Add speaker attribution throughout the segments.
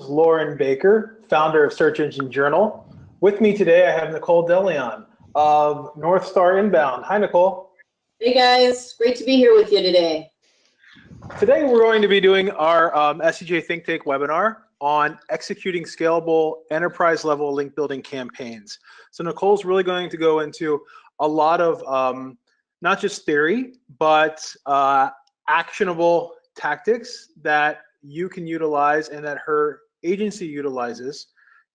Speaker 1: Lauren Baker, founder of Search Engine Journal. With me today, I have Nicole DeLeon of North Star Inbound. Hi, Nicole.
Speaker 2: Hey guys, great to be here with you today.
Speaker 1: Today, we're going to be doing our SEJ Think Tank webinar on executing scalable enterprise-level link building campaigns. So Nicole's really going to go into a lot of not just theory, but actionable tactics that you can utilize and that her agency utilizes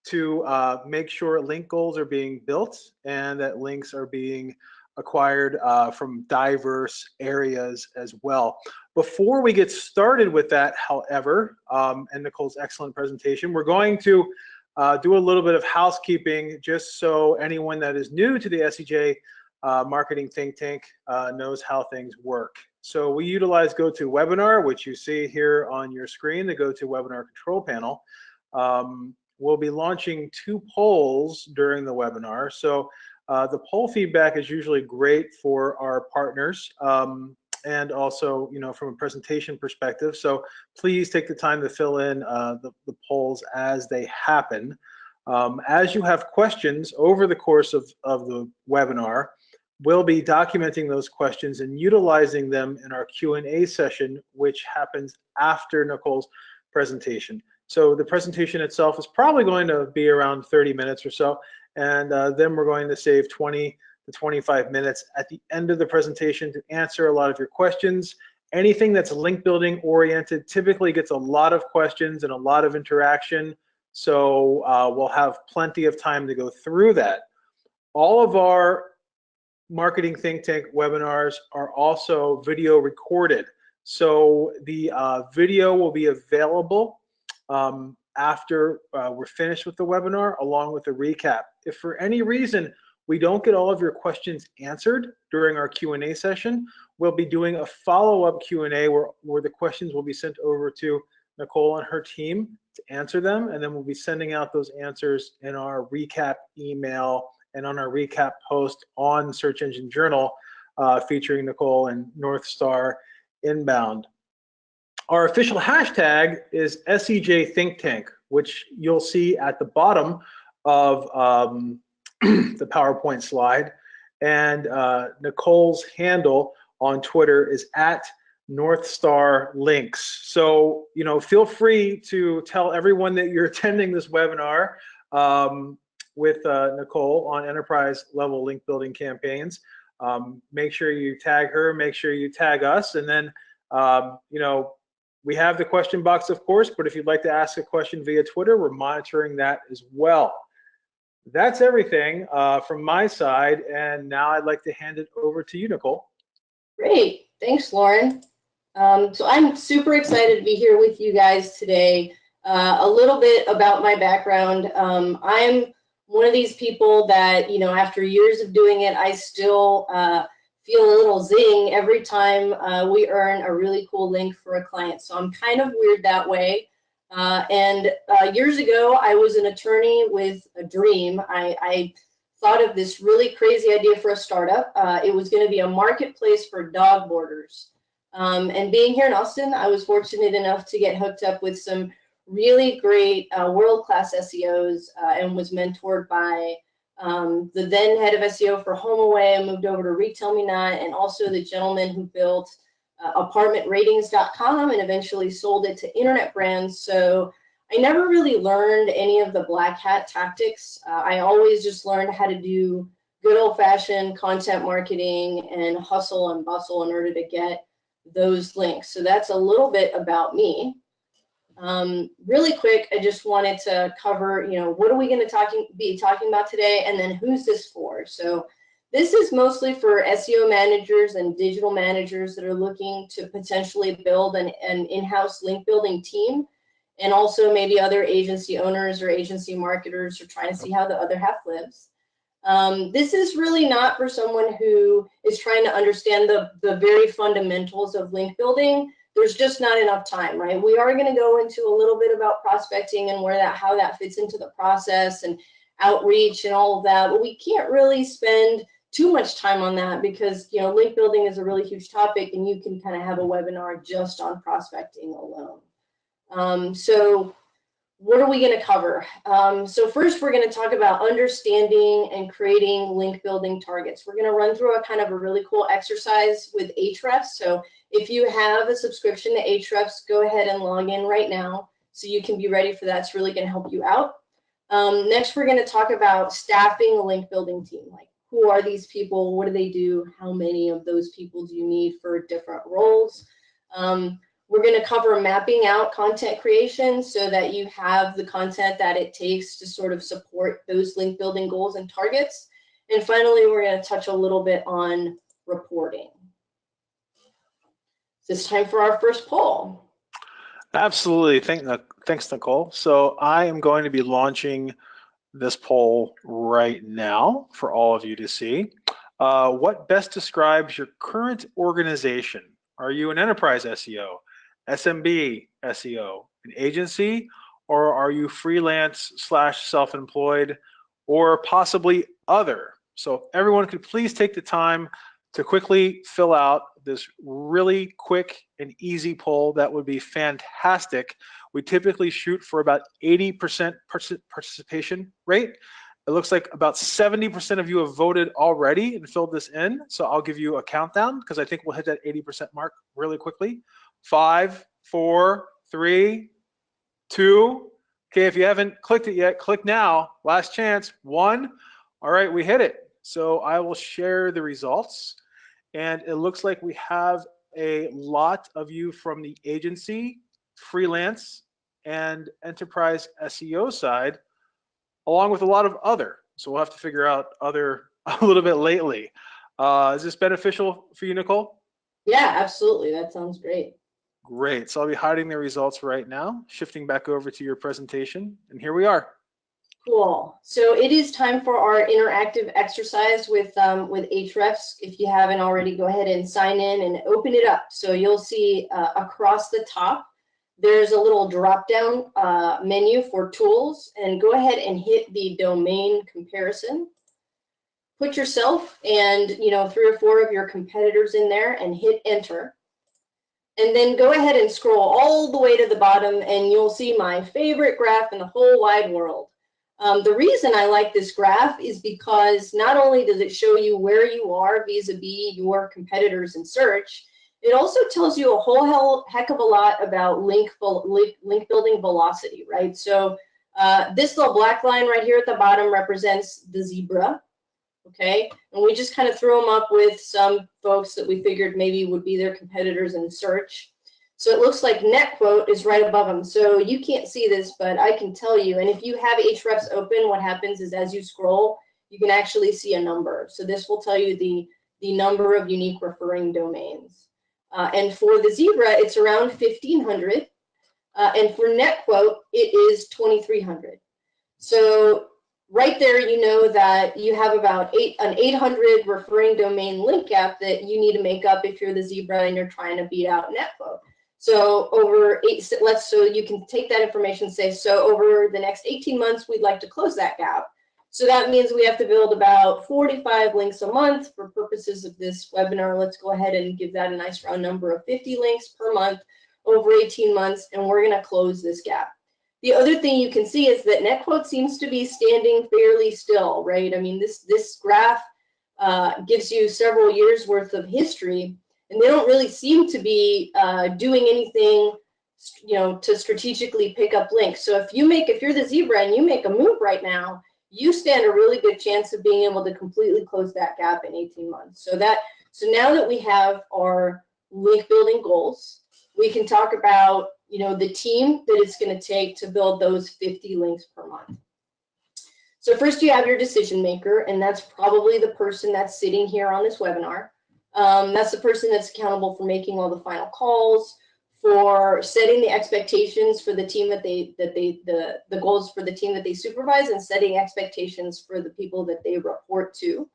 Speaker 1: to make sure link goals are being built and that links are being acquired from diverse areas as well. Before we get started with that, however, and Nicole's excellent presentation, we're going to do a little bit of housekeeping just so anyone that is new to the SEJ Marketing Think Tank knows how things work. So we utilize GoToWebinar, which you see here on your screen, the GoToWebinar control panel. We'll be launching 2 polls during the webinar. So the poll feedback is usually great for our partners and also, you know, from a presentation perspective. So please take the time to fill in the polls as they happen. As you have questions over the course of the webinar, we'll be documenting those questions and utilizing them in our Q&A session, which happens after Nicole's presentation. So the presentation itself is probably going to be around 30 minutes or so, and then we're going to save 20 to 25 minutes at the end of the presentation to answer a lot of your questions. Anything that's link building oriented typically gets a lot of questions and a lot of interaction, so we'll have plenty of time to go through that. All of our Marketing Think Tank webinars are also video recorded. So the video will be available after we're finished with the webinar, along with a recap. If for any reason we don't get all of your questions answered during our Q&A session, we'll be doing a follow-up Q&A where the questions will be sent over to Nicole and her team to answer them, and then we'll be sending out those answers in our recap email and on our recap post on Search Engine Journal featuring Nicole and North Star Inbound. Our official hashtag is SEJ Think Tank, which you'll see at the bottom of the PowerPoint slide. And Nicole's handle on Twitter is @NorthStarLinks. So, you know, feel free to tell everyone that you're attending this webinar with Nicole on enterprise level link building campaigns. Make sure you tag her, make sure you tag us, and then, you know, we have the question box, of course, but if you'd like to ask a question via Twitter, we're monitoring that as well. That's everything from my side, and now I'd like to hand it over to you, Nicole.
Speaker 2: Great, thanks, Lauren. So I'm super excited to be here with you guys today. A little bit about my background. I'm one of these people that, you know, after years of doing it, I still feel a little zing every time we earn a really cool link for a client. So I'm kind of weird that way. Years ago, I was an attorney with a dream. I thought of this really crazy idea for a startup. It was going to be a marketplace for dog boarders. And being here in Austin, I was fortunate enough to get hooked up with some really great world-class SEOs and was mentored by the then head of SEO for HomeAway and moved over to Retail Me Not, and also the gentleman who built apartmentratings.com and eventually sold it to internet brands. So I never really learned any of the black hat tactics. I always just learned how to do good old-fashioned content marketing and hustle and bustle in order to get those links. So that's a little bit about me. Really quick, I just wanted to cover, you know, what are we going to be talking about today, and then who's this for? So this is mostly for SEO managers and digital managers that are looking to potentially build an in-house link building team, and also maybe other agency owners or agency marketers are trying to see how the other half lives. This is really not for someone who is trying to understand the very fundamentals of link building. There's just not enough time, right? We are going to go into a little bit about prospecting and how that fits into the process and outreach and all of that, but we can't really spend too much time on that because, you know, link building is a really huge topic, and you can kind of have a webinar just on prospecting alone. So what are we going to cover? So first, we're going to talk about understanding and creating link building targets. We're going to run through a kind of a really cool exercise with Ahrefs. So if you have a subscription to Ahrefs, go ahead and log in right now so you can be ready for that. It's really going to help you out. Next, we're going to talk about staffing a link building team. Like, who are these people? What do they do? How many of those people do you need for different roles? We're going to cover mapping out content creation so that you have the content that it takes to sort of support those link building goals and targets. And finally, we're going to touch a little bit on reporting. So it's time for our first poll.
Speaker 1: Absolutely. Thanks, Nicole. So I am going to be launching this poll right now for all of you to see. What best describes your current organization? Are you an enterprise SEO, SMB SEO, an agency, or are you freelance / self-employed, or possibly other? So if everyone could please take the time to quickly fill out this really quick and easy poll, that would be fantastic. We typically shoot for about 80% participation rate. It looks like about 70% of you have voted already and filled this in. So I'll give you a countdown because I think we'll hit that 80% mark really quickly. 5, 4, 3, 2. Okay, if you haven't clicked it yet, click now. Last chance. 1. All right, we hit it. So I will share the results. And it looks like we have a lot of you from the agency, freelance, and enterprise SEO side, along with a lot of other. So we'll have to figure out other a little bit lately. Is this beneficial for you, Nicole?
Speaker 2: Yeah, absolutely. That sounds great.
Speaker 1: Great. So I'll be hiding the results right now, shifting back over to your presentation. And here we are.
Speaker 2: Cool. So it is time for our interactive exercise with Ahrefs. If you haven't already, go ahead and sign in and open it up. So you'll see across the top, there's a little drop-down menu for tools, and go ahead and hit the domain comparison. Put yourself and 3 or 4 of your competitors in there and hit enter. And then go ahead and scroll all the way to the bottom, and you'll see my favorite graph in the whole wide world. The reason I like this graph is because not only does it show you where you are vis-a-vis your competitors in search, it also tells you a whole heck of a lot about link building velocity, right? So this little black line right here at the bottom represents the zebra, okay? And we just kind of threw them up with some folks that we figured maybe would be their competitors in search. So it looks like net quote is right above them. So you can't see this, but I can tell you. And if you have Ahrefs open, what happens is as you scroll, you can actually see a number. So this will tell you the number of unique referring domains. And for the zebra, it's around 1,500. And for net quote, it is 2,300. So right there, you know that you have about an 800 referring domain link gap that you need to make up if you're the zebra and you're trying to beat out net quote. So so you can take that information and say, so over the next 18 months, we'd like to close that gap. So that means we have to build about 45 links a month. For purposes of this webinar, let's go ahead and give that a nice round number of 50 links per month over 18 months, and we're going to close this gap. The other thing you can see is that net quote seems to be standing fairly still, right? I mean, this graph gives you several years worth of history, and they don't really seem to be doing anything, to strategically pick up links. So if you're the zebra and you make a move right now, you stand a really good chance of being able to completely close that gap in 18 months. So now that we have our link building goals, we can talk about the team that it's going to take to build those 50 links per month. So first you have your decision maker, and that's probably the person that's sitting here on this webinar. That's the person that's accountable for making all the final calls, for setting the expectations for the team the goals for the team that they supervise, and setting expectations for the people that they report to.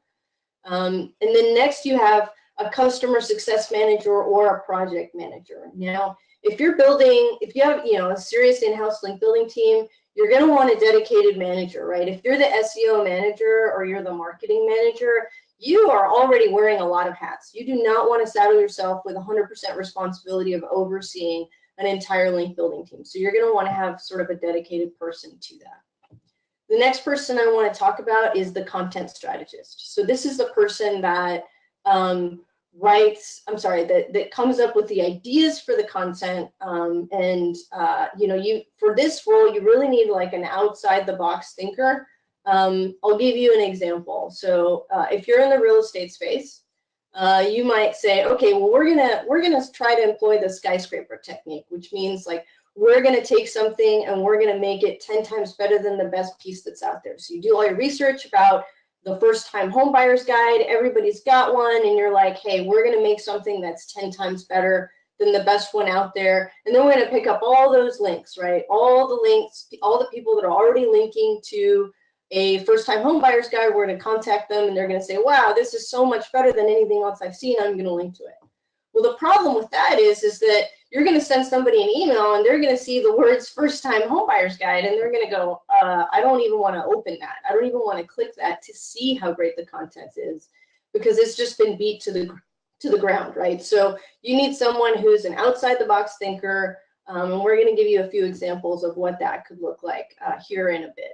Speaker 2: And then next you have a customer success manager or a project manager. Now, if you have a serious in-house link building team, you're going to want a dedicated manager, right? If you're the SEO manager or you're the marketing manager, you are already wearing a lot of hats. You do not want to saddle yourself with 100% responsibility of overseeing an entire link building team. So you're going to want to have sort of a dedicated person to that. The next person I want to talk about is the content strategist. So this is the person that that comes up with the ideas for the content. For this role, you really need like an outside the box thinker. I'll give you an example. So if you're in the real estate space, you might say, okay, well, we're gonna try to employ the skyscraper technique, which means like we're gonna take something and we're gonna make it 10 times better than the best piece that's out there. So you do all your research about the first-time home buyer's guide, everybody's got one, and you're like, hey, we're gonna make something that's 10 times better than the best one out there. And then we're gonna pick up all those links, right? All the links, all the people that are already linking to a first-time home buyer's guide, we're going to contact them and they're going to say, wow, this is so much better than anything else I've seen, I'm going to link to it. Well, the problem with that is that you're going to send somebody an email and they're going to see the words first-time home buyer's guide and they're going to go, I don't even want to open that. I don't even want to click that to see how great the content is, because it's just been beat to the ground, right? So you need someone who's an outside-the-box thinker, and we're going to give you a few examples of what that could look like here in a bit.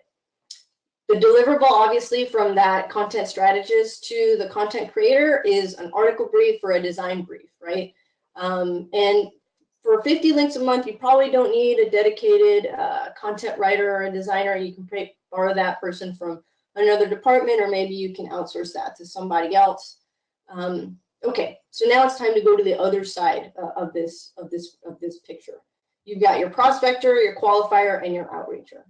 Speaker 2: The deliverable, obviously, from that content strategist to the content creator is an article brief or a design brief, right? And for 50 links a month, you probably don't need a dedicated content writer or a designer. You can borrow that person from another department, or maybe you can outsource that to somebody else. Okay, so now it's time to go to the other side of this picture. You've got your prospector, your qualifier, and your outreacher.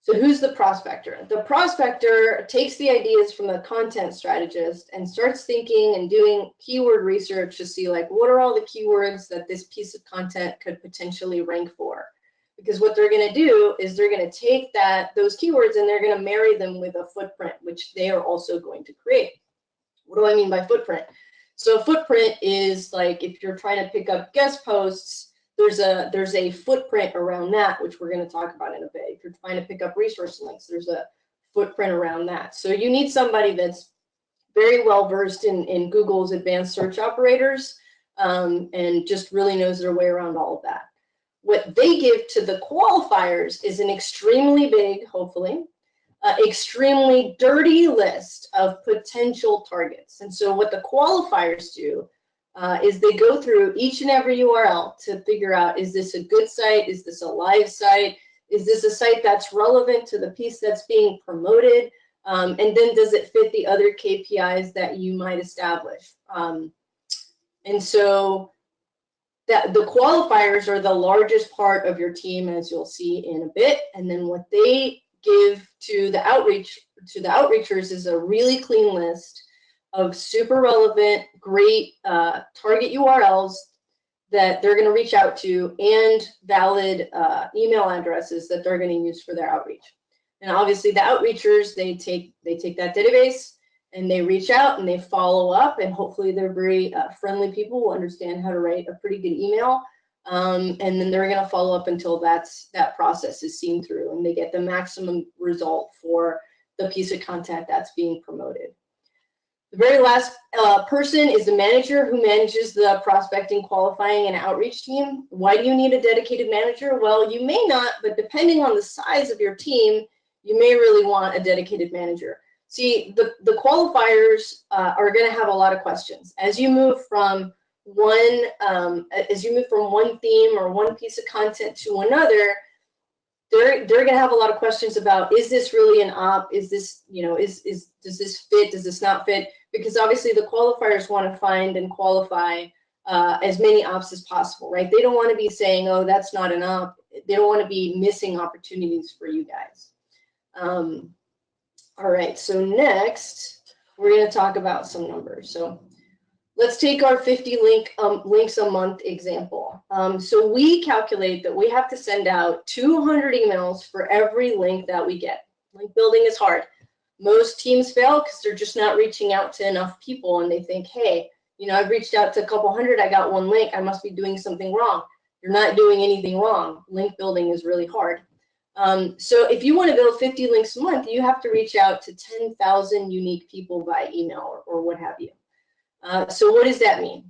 Speaker 2: So who's the prospector? The prospector takes the ideas from the content strategist and starts thinking and doing keyword research to see like, what are all the keywords that this piece of content could potentially rank for? Because what they're going to do is they're going to take those keywords and they're going to marry them with a footprint, which they are also going to create. What do I mean by footprint? So footprint is like if you're trying to pick up guest posts, there's a footprint around that, which we're going to talk about in a bit. If you're trying to pick up resource links, there's a footprint around that. So you need somebody that's very well versed in Google's advanced search operators and just really knows their way around all of that. What they give to the qualifiers is an extremely big, hopefully, extremely dirty list of potential targets. And so what the qualifiers do is they go through each and every URL to figure out, is this a good site? Is this a live site? Is this a site that's relevant to the piece that's being promoted? And then does it fit the other KPIs that you might establish? And so the qualifiers are the largest part of your team, as you'll see in a bit. And then what they give to the outreachers is a really clean list of super relevant, great target URLs that they're going to reach out to, and valid email addresses that they're going to use for their outreach. And obviously the outreachers, they take that database and they reach out and they follow up, and hopefully they're very friendly people who understand how to write a pretty good email. And then they're going to follow up until that process is seen through and they get the maximum result for the piece of content that's being promoted. The very last person is the manager who manages the prospecting, qualifying, and outreach team. Why do you need a dedicated manager? Well, you may not, but depending on the size of your team, you may really want a dedicated manager. See, the qualifiers are going to have a lot of questions. As you move from one theme or one piece of content to another, they're going to have a lot of questions about, is this really an op? Is this, does this fit? Does this not fit? Because obviously the qualifiers want to find and qualify as many ops as possible, right? They don't want to be saying, oh, that's not an op. They don't want to be missing opportunities for you guys. All right, so next we're going to talk about some numbers. So let's take our 50 links a month example. So we calculate that we have to send out 200 emails for every link that we get. Link building is hard. Most teams fail because they're just not reaching out to enough people, and they think, hey, I've reached out to a couple hundred, I got one link, I must be doing something wrong. You're not doing anything wrong. Link building is really hard. So if you want to build 50 links a month, you have to reach out to 10,000 unique people by email or what have you. So what does that mean?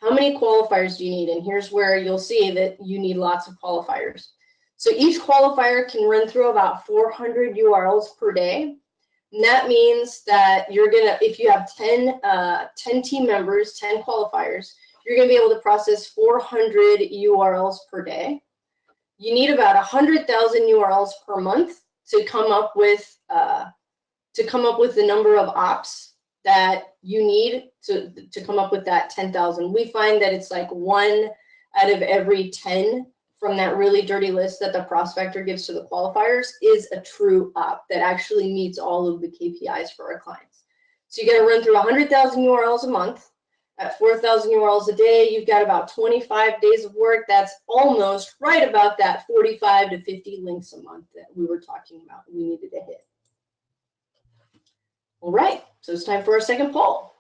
Speaker 2: how many qualifiers do you need? And here's where you'll see that you need lots of qualifiers. So each qualifier can run through about 400 URLs per day. And that means that you're gonna, if you have 10 team members, 10 qualifiers, you're gonna be able to process 400 URLs per day. You need about 100,000 URLs per month to come up with the number of ops that you need to come up with that 10,000. We find that it's like 1 out of every 10 from that really dirty list that the prospector gives to the qualifiers is a true op that actually meets all of the KPIs for our clients. So you got to run through 100,000 URLs a month. At 4,000 URLs a day, you've got about 25 days of work. That's almost right about that 45 to 50 links a month that we were talking about we needed to hit. All right, so it's time for our second poll.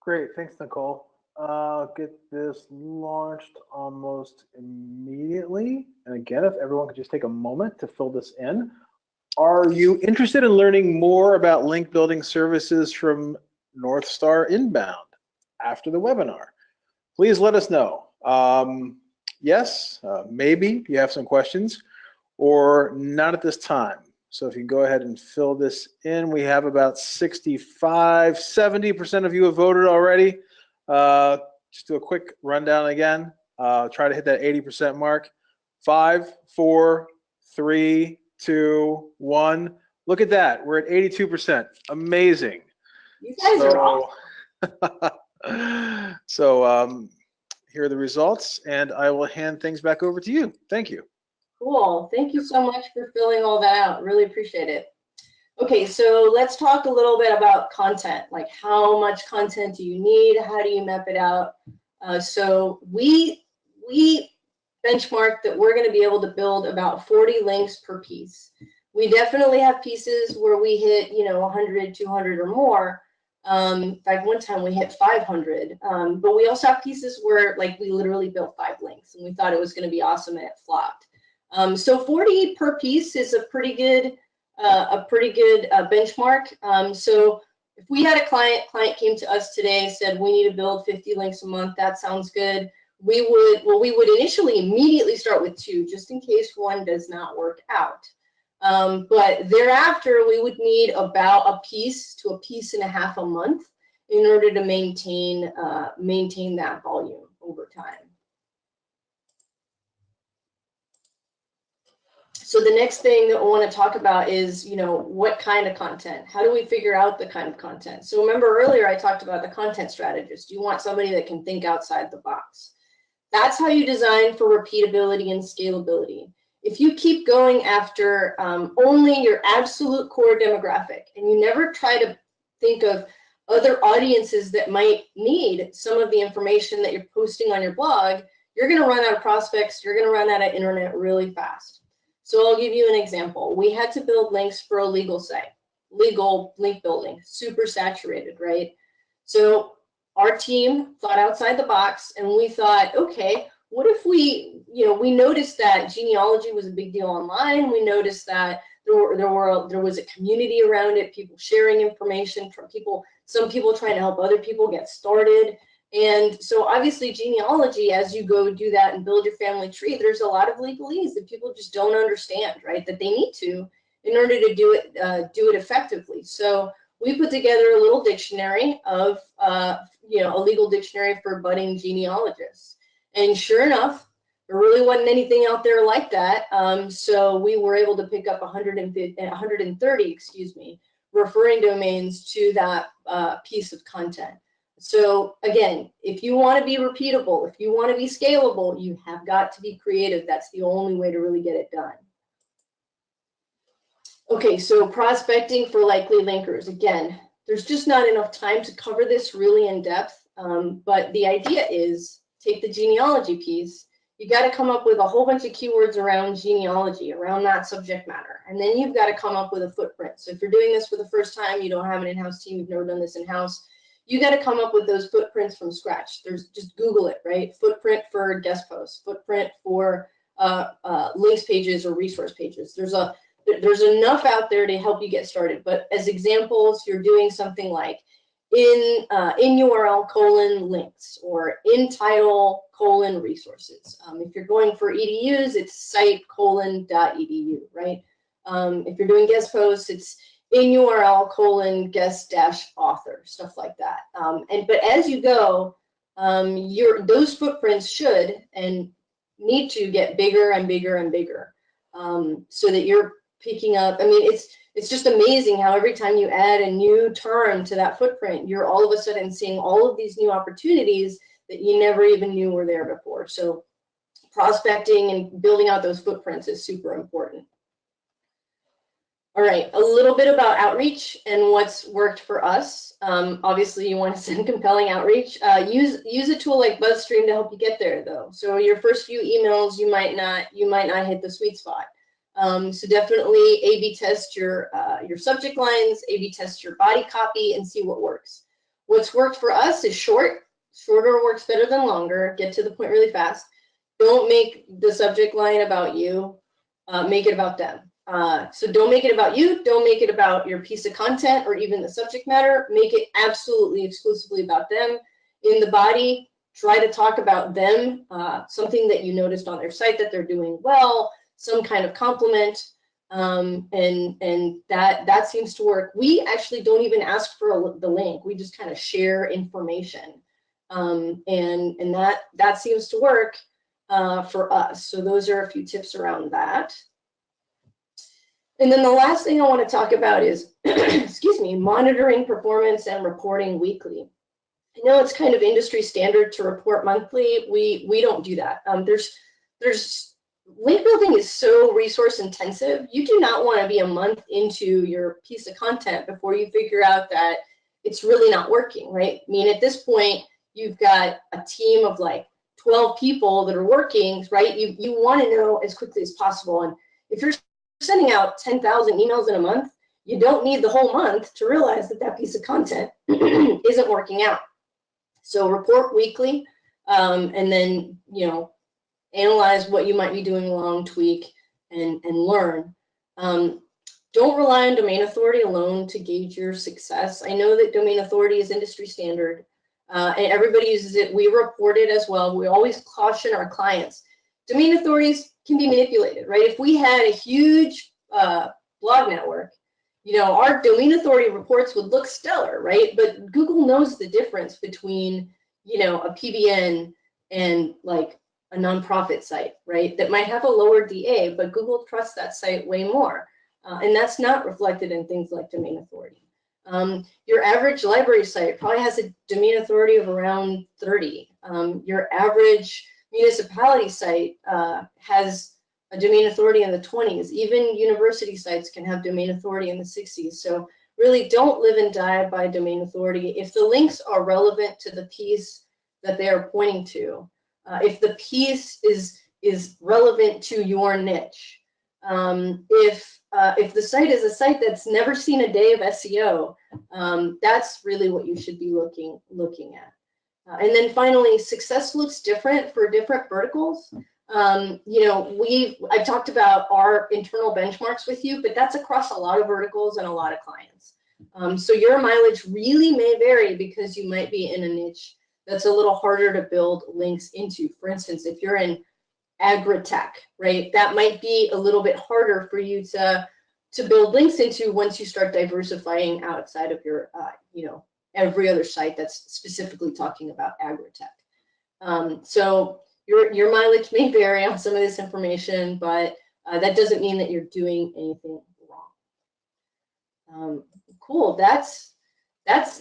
Speaker 1: Great, thanks, Nicole. I'll get this launched almost immediately. And again, if everyone could just take a moment to fill this in. Are you interested in learning more about link building services from North Star Inbound after the webinar? Please let us know. Yes, maybe you have some questions, or not at this time. So if you go ahead and fill this in, we have about 65, 70% of you have voted already. Just do a quick rundown again. Try to hit that 80% mark. 5, 4, 3, 2, 1. Look at that. We're at 82%. Amazing.
Speaker 2: You guys are awesome.
Speaker 1: So here are the results, and I will hand things back over to you. Thank you.
Speaker 2: Cool. Thank you so much for filling all that out. Really appreciate it. Okay, so let's talk a little bit about content. Like, how much content do you need? How do you map it out? So we benchmark that we're going to be able to build about 40 links per piece. We definitely have pieces where we hit, 100, 200 or more. In fact, one time we hit 500. But we also have pieces where, like, we literally built 5 links and we thought it was going to be awesome and it flopped. So 40 per piece is a pretty good benchmark. So if we had a client came to us today, said we need to build 50 links a month, that sounds good. We would initially immediately start with 2, just in case one does not work out. But thereafter, we would need about a piece to a piece and a half a month in order to maintain that volume over time. So the next thing that I want to talk about is, what kind of content? How do we figure out the kind of content? So remember earlier I talked about the content strategist. You want somebody that can think outside the box. That's how you design for repeatability and scalability. If you keep going after only your absolute core demographic and you never try to think of other audiences that might need some of the information that you're posting on your blog, you're going to run out of prospects. You're going to run out of internet really fast. So I'll give you an example. We had to build links for a legal site, legal link building, super saturated, right? So our team thought outside the box and we thought, okay, what if we noticed that genealogy was a big deal online. We noticed that there was a community around it, people sharing information from some people trying to help other people get started. And so obviously genealogy, as you go do that and build your family tree, there's a lot of legalese that people just don't understand, right? That they need to in order to do it effectively. So we put together a little dictionary of, a legal dictionary for budding genealogists. And sure enough, there really wasn't anything out there like that. So we were able to pick up 130, referring domains to that piece of content. So again, if you want to be repeatable, if you want to be scalable, you have got to be creative. That's the only way to really get it done. Okay, so prospecting for likely linkers. Again, there's just not enough time to cover this really in depth, but the idea is take the genealogy piece. You got to come up with a whole bunch of keywords around genealogy, around that subject matter, and then you've got to come up with a footprint. So if you're doing this for the first time, you don't have an in-house team, you've never done this in-house, you got to come up with those footprints from scratch. Just Google it, right? Footprint for guest posts, footprint for links pages or resource pages. There's enough out there to help you get started. But as examples, you're doing something like in URL colon links, or in title colon resources. If you're going for EDUs, it's site colon.edu, right? If you're doing guest posts, it's in URL colon guest dash author, stuff like that. But as you go, those footprints should and need to get bigger and bigger and bigger, so that you're picking up. I mean, it's just amazing how every time you add a new term to that footprint, you're all of a sudden seeing all of these new opportunities that you never even knew were there before. So prospecting and building out those footprints is super important. All right, a little bit about outreach and what's worked for us. Obviously, you want to send compelling outreach. Use a tool like BuzzStream to help you get there, though. So your first few emails, you might not hit the sweet spot. So definitely A/B test your subject lines, A/B test your body copy, and see what works. What's worked for us is short. Shorter works better than longer. Get to the point really fast. Don't make the subject line about you. Make it about them. So don't make it about you. Don't make it about your piece of content or even the subject matter. Make it absolutely exclusively about them. In the body, try to talk about them, something that you noticed on their site that they're doing well, some kind of compliment, and that seems to work. We actually don't even ask for the link. We just kind of share information, and that seems to work for us. So those are a few tips around that. And then the last thing I want to talk about is, excuse me, monitoring performance and reporting weekly. I know it's kind of industry standard to report monthly. We don't do that. There's link building is so resource intensive. You do not want to be a month into your piece of content before you figure out that it's really not working, right? I mean, at this point, you've got a team of like 12 people that are working, right? You want to know as quickly as possible. And if you're sending out 10,000 emails in a month, you don't need the whole month to realize that that piece of content isn't working out. So report weekly, and then, analyze what you might be doing wrong, tweak, and learn. Don't rely on domain authority alone to gauge your success. I know that domain authority is industry standard, and everybody uses it. We report it as well. We always caution our clients. Domain authorities can be manipulated, right? If we had a huge blog network, our domain authority reports would look stellar, right? But Google knows the difference between, a PBN and like a nonprofit site, right? That might have a lower DA, but Google trusts that site way more. And that's not reflected in things like domain authority. Your average library site probably has a domain authority of around 30. Your average municipality site has a domain authority in the 20s. Even university sites can have domain authority in the 60s. So really don't live and die by domain authority. If the links are relevant to the piece that they are pointing to, if the piece is relevant to your niche, if the site is a site that's never seen a day of SEO, that's really what you should be looking at. And then finally, success looks different for different verticals. I've talked about our internal benchmarks with you, but that's across a lot of verticals and a lot of clients. So your mileage really may vary because you might be in a niche that's a little harder to build links into. For instance, if you're in agri-tech, right, that might be a little bit harder for you to build links into once you start diversifying outside of your, every other site that's specifically talking about agri-tech. So your mileage may vary on some of this information, but that doesn't mean that you're doing anything wrong. Cool. That's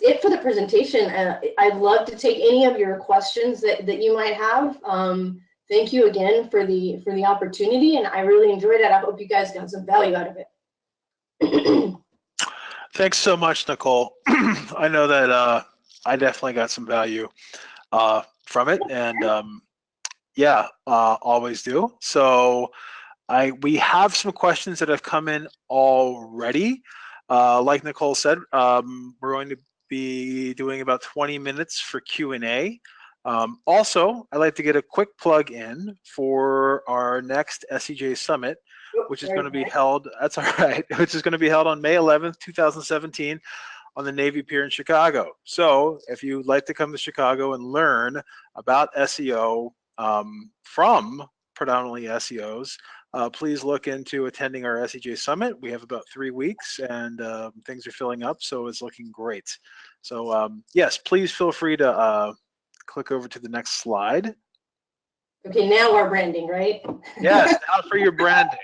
Speaker 2: it for the presentation. I'd love to take any of your questions that you might have. Thank you again for the opportunity, and I really enjoyed it. I hope you guys got some value out of it.
Speaker 1: Thanks so much, Nicole. I know that I definitely got some value from it, and always do. So we have some questions that have come in already. Like Nicole said, we're going to be doing about 20 minutes for Q&A. Also, I'd like to get a quick plug in for our next SEJ Summit, which is going to be held, that's all right, which is going to be held on May 11th, 2017. on the Navy Pier in Chicago. So if you'd like to come to Chicago and learn about SEO from predominantly SEOs, please look into attending our SEJ Summit. We have about 3 weeks, and things are filling up, so it's looking great. So yes, please feel free to click over to the next slide.
Speaker 2: Okay, now our branding, right?
Speaker 1: Yes, now for your branding.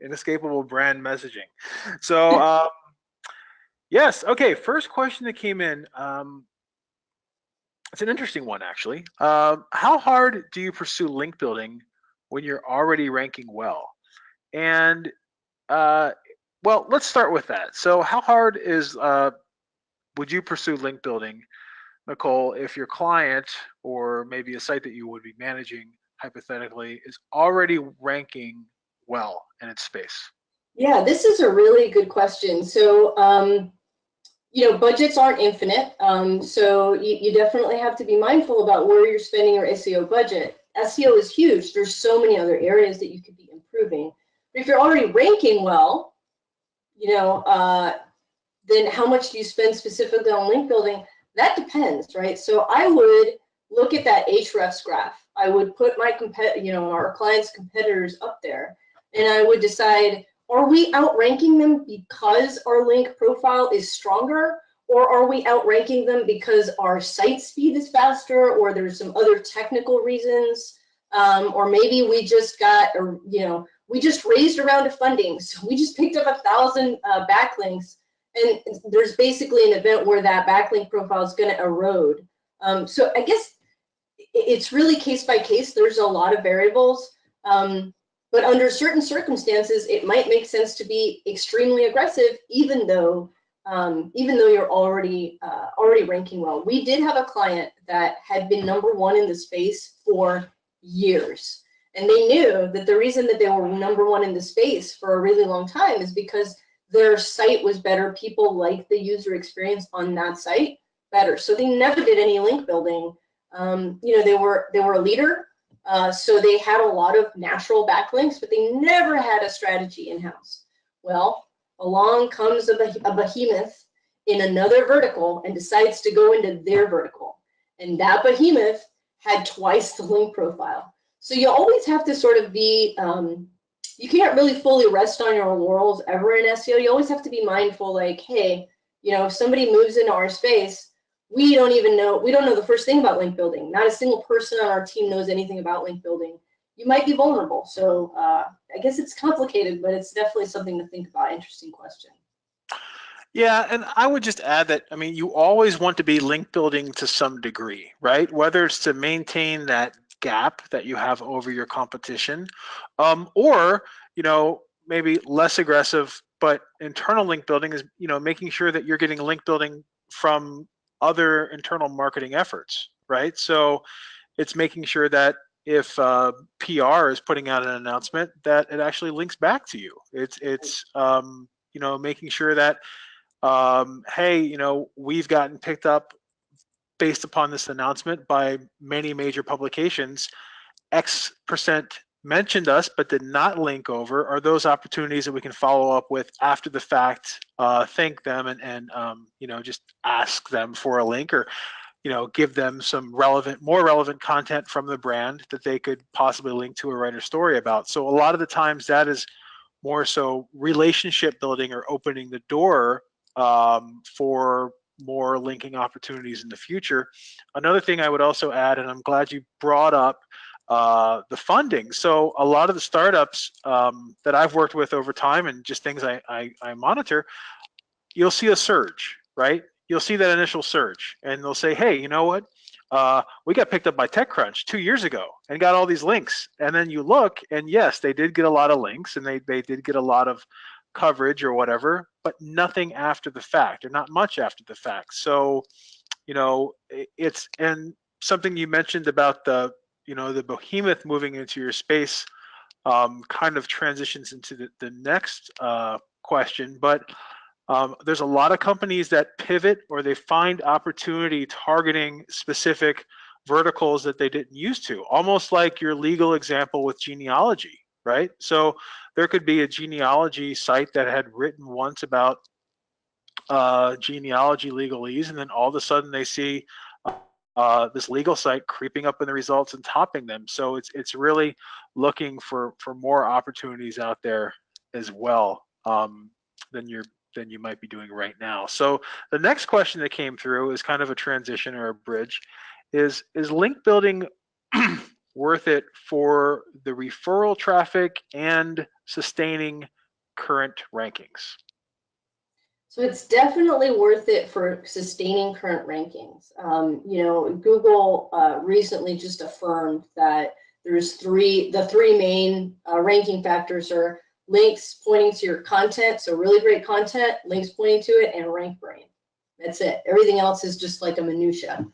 Speaker 1: Inescapable brand messaging. So yes, okay, first question that came in. It's an interesting one, actually. How hard do you pursue link building when you're already ranking well? And well, let's start with that. So how hard would you pursue link building, Nicole, if your client or maybe a site that you would be managing hypothetically is already ranking well in its space?
Speaker 2: Yeah, this is a really good question. So, you know, budgets aren't infinite. So you definitely have to be mindful about where you're spending your SEO budget. SEO is huge. There's so many other areas that you could be improving. But if you're already ranking well, you know, then how much do you spend specifically on link building? That depends, right? So I would look at that Ahrefs graph. I would put my our clients' competitors up there, and I would decide, are we outranking them because our link profile is stronger, or are we outranking them because our site speed is faster, or there's some other technical reasons, or maybe we just got, or we just raised a round of funding, so we just picked up 1,000 backlinks. And there's basically an event where that backlink profile is going to erode. So I guess it's really case by case. There's a lot of variables, but under certain circumstances, it might make sense to be extremely aggressive, even though you're already ranking well. We did have a client that had been #1 in the space for years, and they knew that the reason that they were #1 in the space for a really long time is because their site was better. People liked the user experience on that site better. So they never did any link building. They were a leader, so they had a lot of natural backlinks, but they never had a strategy in-house. Well, along comes a behemoth in another vertical and decides to go into their vertical. And that behemoth had twice the link profile. So you always have to sort of be you can't really fully rest on your laurels ever in SEO. You always have to be mindful, like, hey, if somebody moves into our space, we don't know the first thing about link building. Not a single person on our team knows anything about link building. You might be vulnerable. So I guess it's complicated, but it's definitely something to think about. Interesting question.
Speaker 1: Yeah, and I would just add that, I mean, you always want to be link building to some degree, right? Whether it's to maintain that gap that you have over your competition, or maybe less aggressive but internal link building is making sure that you're getting link building from other internal marketing efforts, right? So it's making sure that if PR is putting out an announcement, that it actually links back to you. It's making sure that hey, we've gotten picked up based upon this announcement by many major publications. X% mentioned us but did not link over. Are those opportunities that we can follow up with after the fact, thank them and just ask them for a link, or give them some more relevant content from the brand that they could possibly link to or write a story about. So a lot of the times that is more so relationship building or opening the door for more linking opportunities in the future. Another thing I would also add, and I'm glad you brought up the funding. So a lot of the startups that I've worked with over time and just things I monitor, you'll see a surge, right? You'll see that initial surge and they'll say, hey, you know what? We got picked up by TechCrunch 2 years ago and got all these links. And then you look and yes, they did get a lot of links and they did get a lot of coverage or whatever, but nothing after the fact, or not much after the fact. So, it's, and something you mentioned about the behemoth moving into your space kind of transitions into the next question, but there's a lot of companies that pivot or they find opportunity targeting specific verticals that they didn't used to, almost like your legal example with genealogy, right? So there could be a genealogy site that had written once about genealogy legalese, and then all of a sudden they see this legal site creeping up in the results and topping them. So it's really looking for more opportunities out there as well than you might be doing right now. So the next question that came through is kind of a transition or a bridge. Is link building worth it for the referral traffic and sustaining current rankings?
Speaker 2: So it's definitely worth it for sustaining current rankings. You know, Google recently just affirmed that there's the three main ranking factors are links pointing to your content, so really great content, links pointing to it, and rank brain. That's it. Everything else is just like a minutia.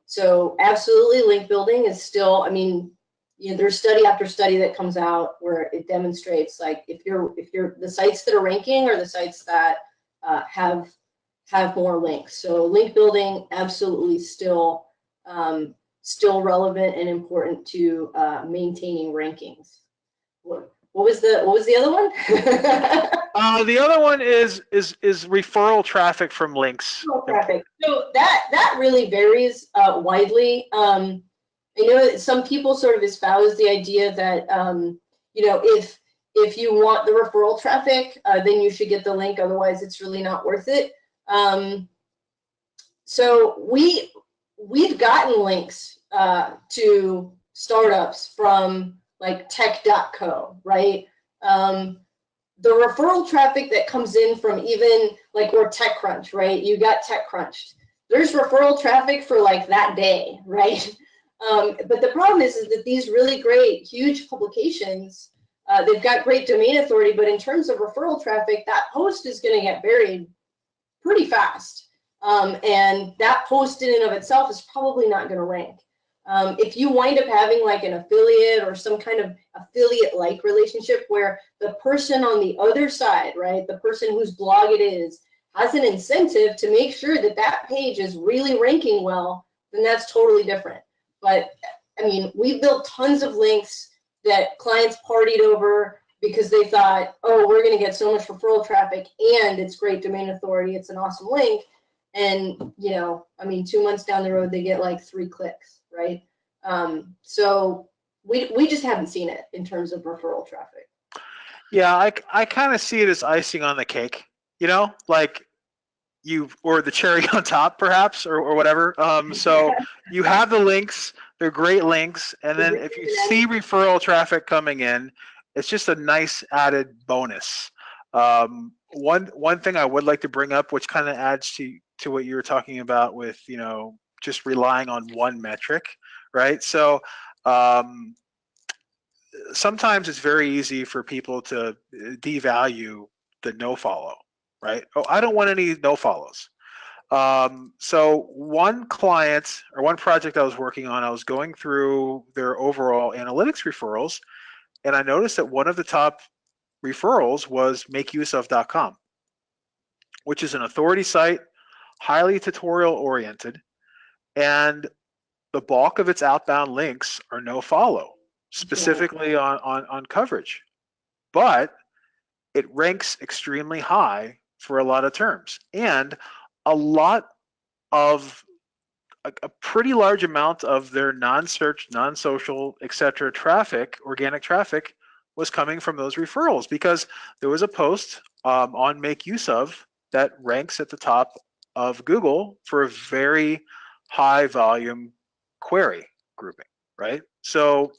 Speaker 2: So absolutely, link building is still, I mean, you know, there's study after study that comes out where it demonstrates like if you're the sites that are ranking are the sites that have more links. So link building absolutely still relevant and important to maintaining rankings. What was the other one?
Speaker 1: The other one is referral traffic from links.
Speaker 2: Referral traffic. So that really varies widely. I know that some people sort of espouse the idea that you know, if you want the referral traffic, then you should get the link. Otherwise, it's really not worth it. So we've gotten links to startups from like tech.co, right? The referral traffic that comes in from even like, or TechCrunch, right? You got TechCrunched. There's referral traffic for like that day, right? But the problem is that these really great, huge publications, they've got great domain authority, but in terms of referral traffic, that post is going to get buried pretty fast. And that post in and of itself is probably not going to rank. If you wind up having like an affiliate or some kind of affiliate-like relationship where the person on the other side, right, the person whose blog it is, has an incentive to make sure that that page is really ranking well, then that's totally different. But I mean, we've built tons of links that clients partied over because they thought, oh, we're going to get so much referral traffic and it's great domain authority. It's an awesome link. And, you know, I mean, 2 months down the road, they get like 3 clicks, right? So we just haven't seen it in terms of referral traffic.
Speaker 1: Yeah, I kind of see it as icing on the cake, you know, like or the cherry on top, perhaps, or whatever. So you have the links, they're great links, and then if you see referral traffic coming in, it's just a nice added bonus. One thing I would like to bring up, which kind of adds to what you were talking about with, you know, just relying on one metric, right? So sometimes it's very easy for people to devalue the no follow, right? Oh, I don't want any no follows. So one client or one project I was working on, I was going through their overall analytics referrals, and I noticed that one of the top referrals was makeuseof.com, which is an authority site, highly tutorial oriented, and the bulk of its outbound links are no follow, specifically on coverage. But it ranks extremely high for a lot of terms, and a lot of a pretty large amount of their non-search, non-social, etc. traffic, organic traffic, was coming from those referrals because there was a post on Make Use Of that ranks at the top of Google for a very high volume query grouping, right? So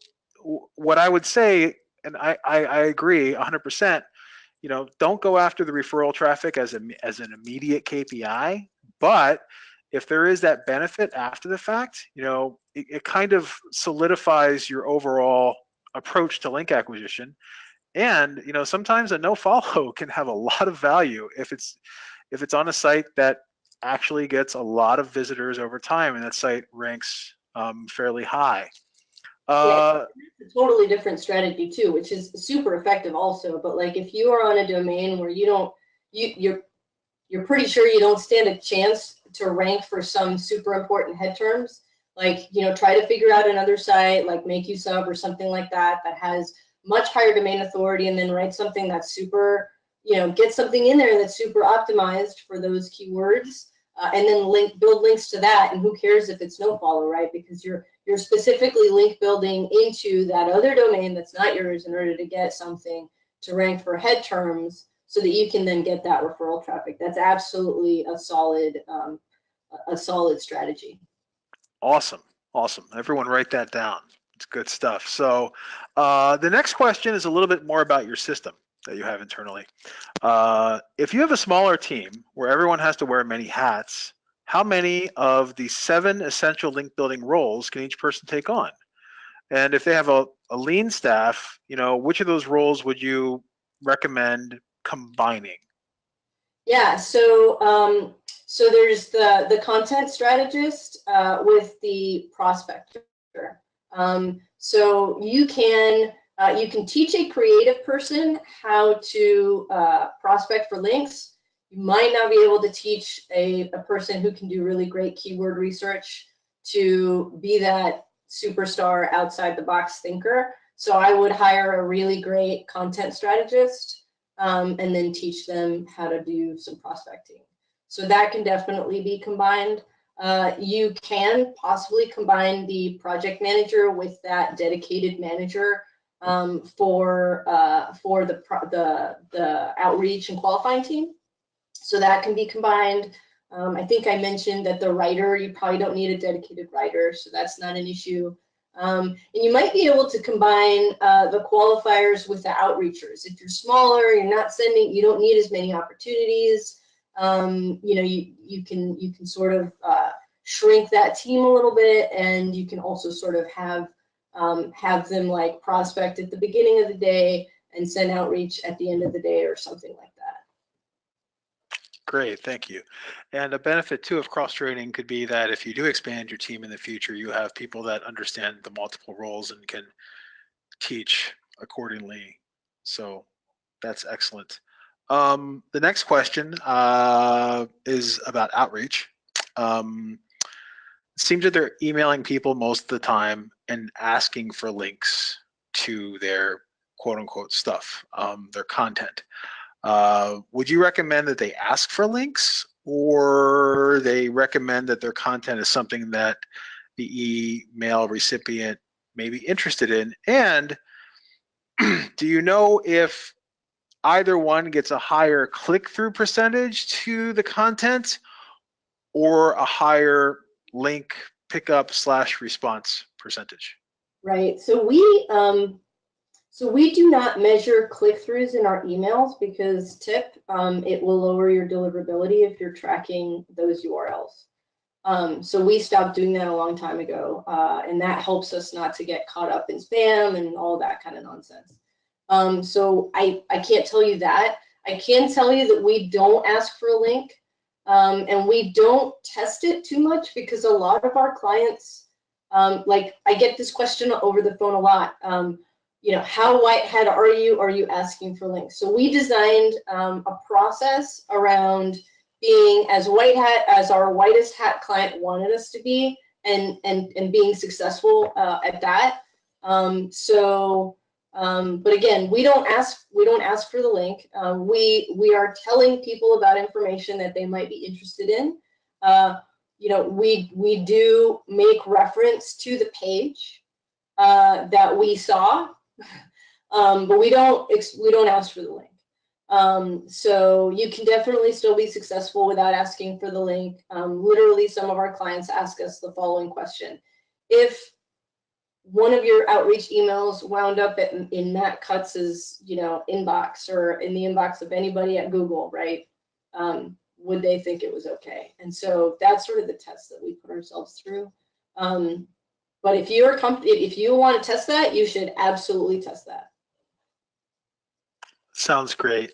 Speaker 1: what I would say, and I agree 100%, you know, don't go after the referral traffic as an immediate KPI, but if there is that benefit after the fact, you know, it kind of solidifies your overall approach to link acquisition. And, you know, sometimes a no follow can have a lot of value if it's on a site that actually gets a lot of visitors over time and that site ranks fairly high.
Speaker 2: Yeah, it's a totally different strategy too, which is super effective also. But like if you are on a domain where you're pretty sure you don't stand a chance to rank for some super important head terms, like, you know, try to figure out another site like Make Use Of or something like that that has much higher domain authority, and then write something that's super, get something in there that's super optimized for those keywords, and then build links to that. And who cares if it's no follow, right? Because you're specifically link building into that other domain that's not yours in order to get something to rank for head terms, so that you can then get that referral traffic. That's absolutely a solid strategy.
Speaker 1: Awesome. Awesome. Everyone write that down. It's good stuff. So the next question is a little bit more about your system that you have internally. If you have a smaller team where everyone has to wear many hats, how many of the 7 essential link building roles can each person take on? And if they have a lean staff, which of those roles would you recommend combining?
Speaker 2: Yeah, so there's the content strategist with the prospector. So you can teach a creative person how to prospect for links. You might not be able to teach a person who can do really great keyword research to be that superstar outside the box thinker. So I would hire a really great content strategist and then teach them how to do some prospecting. So that can definitely be combined. You can possibly combine the project manager with that dedicated manager for the outreach and qualifying team. So that can be combined. I think I mentioned that the writer, you probably don't need a dedicated writer, so that's not an issue. And you might be able to combine the qualifiers with the outreachers. If you're smaller, you're not sending, you don't need as many opportunities. You can sort of shrink that team a little bit, and you can also sort of have them like prospect at the beginning of the day and send outreach at the end of the day or something like that.
Speaker 1: Great, thank you. And a benefit too of cross-training could be that if you do expand your team in the future, you have people that understand the multiple roles and can teach accordingly. So that's excellent. The next question is about outreach. It seems that they're emailing people most of the time and asking for links to their quote unquote stuff, their content. Would you recommend that they ask for links, or they recommend that their content is something that the email recipient may be interested in? And do you know if either one gets a higher click-through percentage to the content or a higher link pickup / response percentage?
Speaker 2: Right. So we do not measure click-throughs in our emails because it will lower your deliverability if you're tracking those URLs. So we stopped doing that a long time ago, and that helps us not to get caught up in spam and all that kind of nonsense. So I can't tell you that. I can tell you that we don't ask for a link, and we don't test it too much because a lot of our clients, like I get this question over the phone a lot. How white hat are you? Are you asking for links? So we designed a process around being as white hat as our whitest hat client wanted us to be, and being successful at that. But again, we don't ask for the link. We are telling people about information that they might be interested in. We do make reference to the page that we saw, but we don't ask for the link. So you can definitely still be successful without asking for the link. Literally, some of our clients ask us the following question: if one of your outreach emails wound up in Matt Kutz's inbox, or in the inbox of anybody at Google, right? Would they think it was okay? And so that's sort of the test that we put ourselves through. But if you want to test that, you should absolutely test that.
Speaker 1: Sounds great.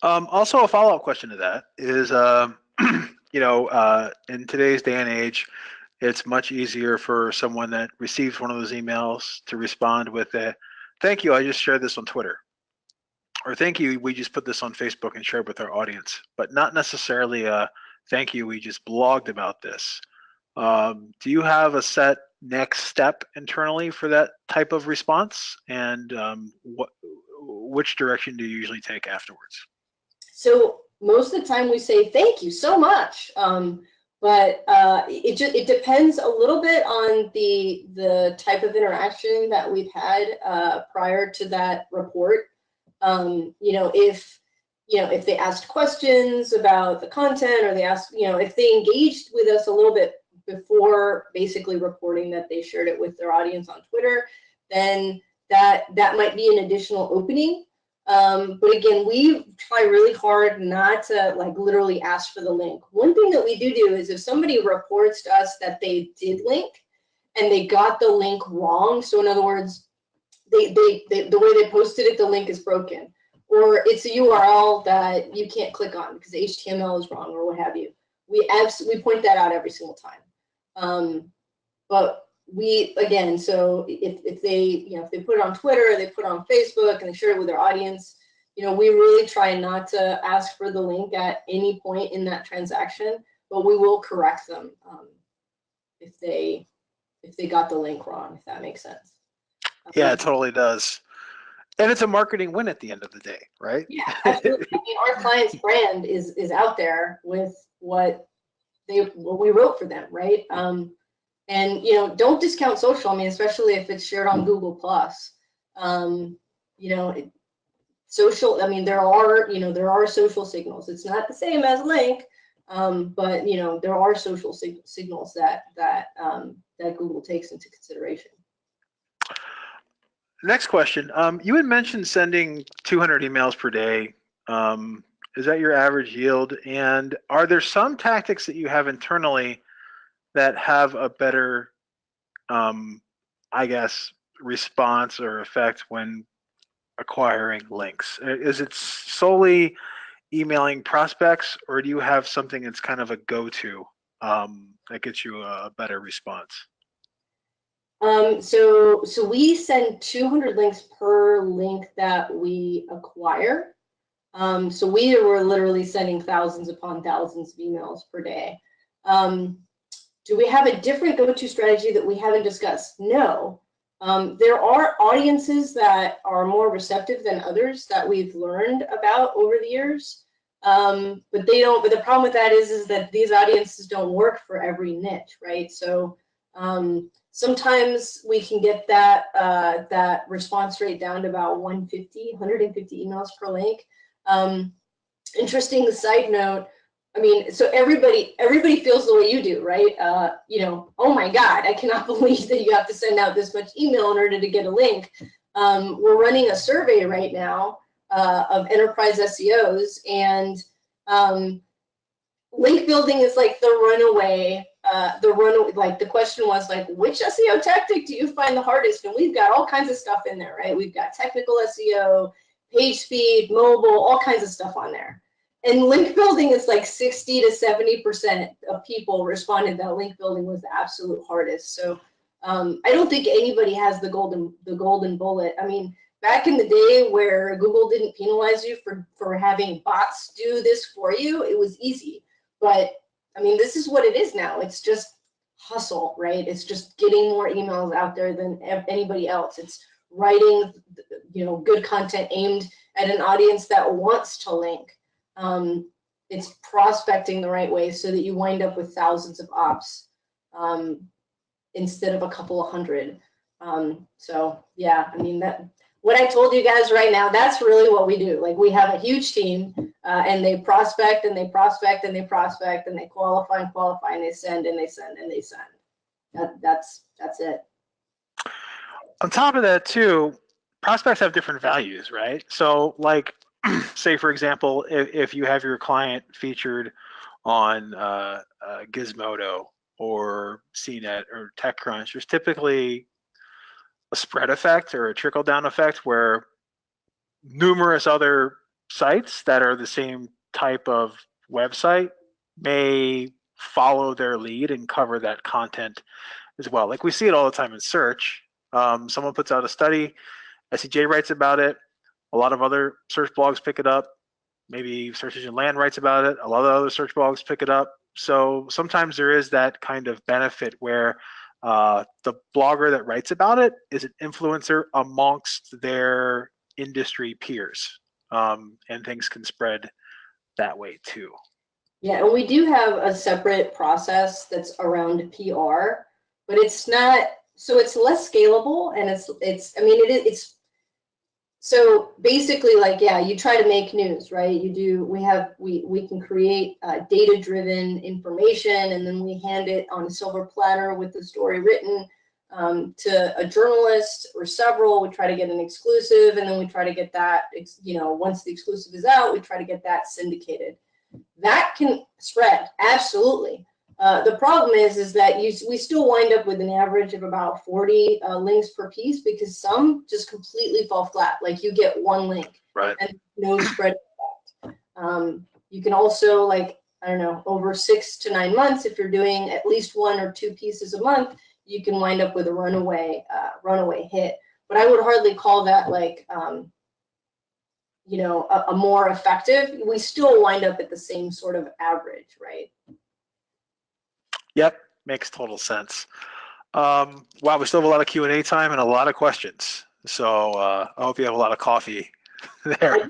Speaker 1: Also, a follow-up question to that is, in today's day and age, it's much easier for someone that receives one of those emails to respond with a, "Thank you, I just shared this on Twitter," or "Thank you, we just put this on Facebook and shared with our audience," but not necessarily a "Thank you, we just blogged about this." Do you have a set next step internally for that type of response? And which direction do you usually take afterwards?
Speaker 2: So most of the time we say thank you so much, but it depends a little bit on the type of interaction that we've had prior to that report. If they asked questions about the content, or they asked, if they engaged with us a little bit before basically reporting that they shared it with their audience on Twitter, then that might be an additional opening. But again, we try really hard not to like literally ask for the link. One thing that we do is if somebody reports to us that they did link and they got the link wrong, so in other words, the way they posted it, the link is broken, or it's a URL that you can't click on because the HTML is wrong or what have you. We point that out every single time. But again, so if they put it on Twitter, they put it on Facebook, and they share it with their audience, we really try not to ask for the link at any point in that transaction, but we will correct them if they got the link wrong, if that makes sense.
Speaker 1: Yeah, it totally does. And it's a marketing win at the end of the day, right?
Speaker 2: Yeah, absolutely. I mean, our client's brand is out there with what we wrote for them, right? And don't discount social. I mean, especially if it's shared on Google Plus. Social. I mean, there are social signals. It's not the same as link, but there are social signals that Google takes into consideration.
Speaker 1: Next question. You had mentioned sending 200 emails per day. Is that your average yield? And are there some tactics that you have internally that have a better, I guess, response or effect when acquiring links? Is it solely emailing prospects, or do you have something that's kind of a go-to that gets you a better response?
Speaker 2: So we send 200 links per link that we acquire. So we were literally sending thousands upon thousands of emails per day. Do we have a different go-to strategy that we haven't discussed? No. There are audiences that are more receptive than others that we've learned about over the years. But the problem with that is that these audiences don't work for every niche, right? So sometimes we can get that response rate down to about 150 emails per link. Interesting side note. I mean, so everybody feels the way you do, right? Oh my God, I cannot believe that you have to send out this much email in order to get a link. We're running a survey right now of enterprise SEOs, and link building is like the runaway. Like the question was like, which SEO tactic do you find the hardest? And we've got all kinds of stuff in there, right? We've got technical SEO, page speed, mobile, all kinds of stuff on there. And link building is like 60 to 70% of people responded that link building was the absolute hardest. So I don't think anybody has the golden bullet. I mean, back in the day where Google didn't penalize you for having bots do this for you, it was easy. But I mean, this is what it is now. It's just hustle, right? It's just getting more emails out there than anybody else. It's writing, good content aimed at an audience that wants to link. It's prospecting the right way so that you wind up with thousands of ops instead of a couple of hundred. So yeah, I mean, what I told you guys right now, that's really what we do. Like, we have a huge team and they prospect and they prospect and they prospect and they qualify and qualify and they send and they send and they send. That's it.
Speaker 1: On top of that too, prospects have different values, right? So like, say for example, if you have your client featured on Gizmodo or CNET or TechCrunch, there's typically a spread effect or a trickle down effect where numerous other sites that are the same type of website may follow their lead and cover that content as well. Like we see it all the time in search. Someone puts out a study, SEJ writes about it, a lot of other search blogs pick it up, maybe Search Engine Land writes about it, a lot of other search blogs pick it up. So sometimes there is that kind of benefit where the blogger that writes about it is an influencer amongst their industry peers, and things can spread that way too.
Speaker 2: Yeah, and we do have a separate process that's around PR, but it's not, so it's less scalable, and I mean, it's so basically, like, yeah, you try to make news, right? We can create data-driven information, and then we hand it on a silver platter with the story written to a journalist or several. We try to get an exclusive, and then we try to get that, once the exclusive is out, we try to get that syndicated. That can spread, absolutely. The problem is that we still wind up with an average of about 40 links per piece, because some just completely fall flat. Like, you get one link,
Speaker 1: right,
Speaker 2: and no spread effect. You can also, like, I don't know, over 6 to 9 months, if you're doing at least 1 or 2 pieces a month, you can wind up with a runaway hit. But I would hardly call that, like, a more effective. We still wind up at the same sort of average, right?
Speaker 1: Yep, makes total sense. Wow, we still have a lot of Q&A time and a lot of questions. So I hope you have a lot of coffee there.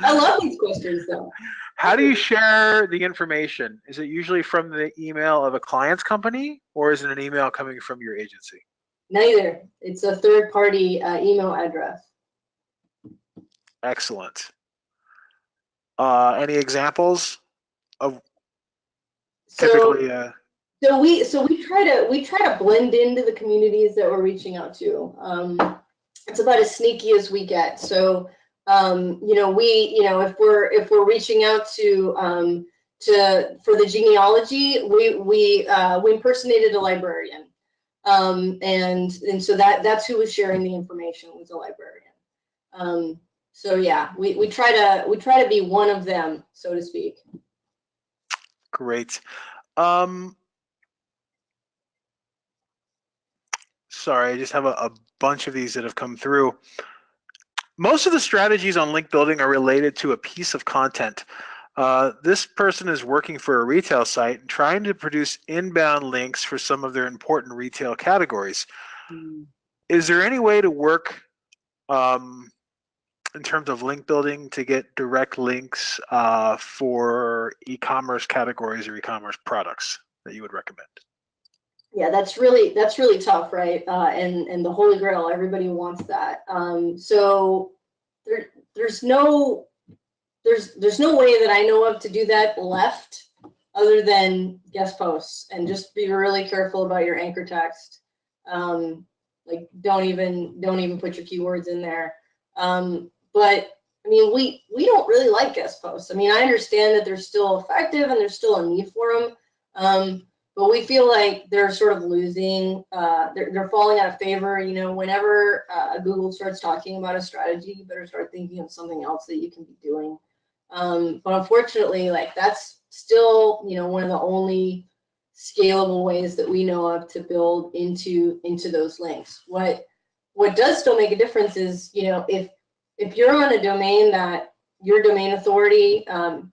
Speaker 2: I love these questions, though.
Speaker 1: How do you share the information? Is it usually from the email of a client's company, or is it an email coming from your agency?
Speaker 2: Neither. It's a third-party email address.
Speaker 1: Excellent. Any examples of typically?
Speaker 2: So we try to blend into the communities that we're reaching out to. It's about as sneaky as we get. So if we're reaching out for the genealogy, we impersonated a librarian, and so that's who was sharing the information, was a librarian. So yeah, we try to be one of them, so to speak.
Speaker 1: Great. Sorry, I just have a bunch of these that have come through. Most of the strategies on link building are related to a piece of content. This person is working for a retail site and trying to produce inbound links for some of their important retail categories. Is there any way to work in terms of link building to get direct links for e-commerce categories or e-commerce products that you would recommend?
Speaker 2: Yeah, that's really tough, right? And the holy grail, everybody wants that. So there's no way that I know of to do that left, other than guest posts, and just be really careful about your anchor text. Like, don't even put your keywords in there. But I mean, we don't really like guest posts. I mean, I understand that they're still effective and there's still a need for them. But we feel like they're sort of losing, they're falling out of favor. Whenever Google starts talking about a strategy, you better start thinking of something else that you can be doing. But unfortunately, like, that's still, one of the only scalable ways that we know of to build into those links. What does still make a difference is, if you're on a domain that your domain authority or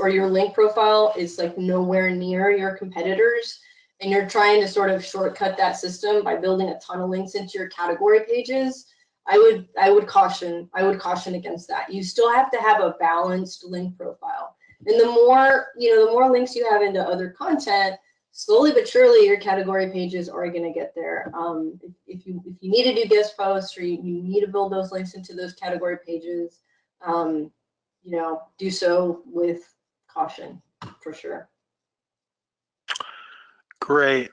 Speaker 2: your link profile is, like, nowhere near your competitors, and you're trying to sort of shortcut that system by building a ton of links into your category pages, I would caution against that. You still have to have a balanced link profile, and the more links you have into other content, slowly but surely your category pages are going to get there. If you need to do guest posts, or you need to build those links into those category pages, do so with caution, for sure.
Speaker 1: Great.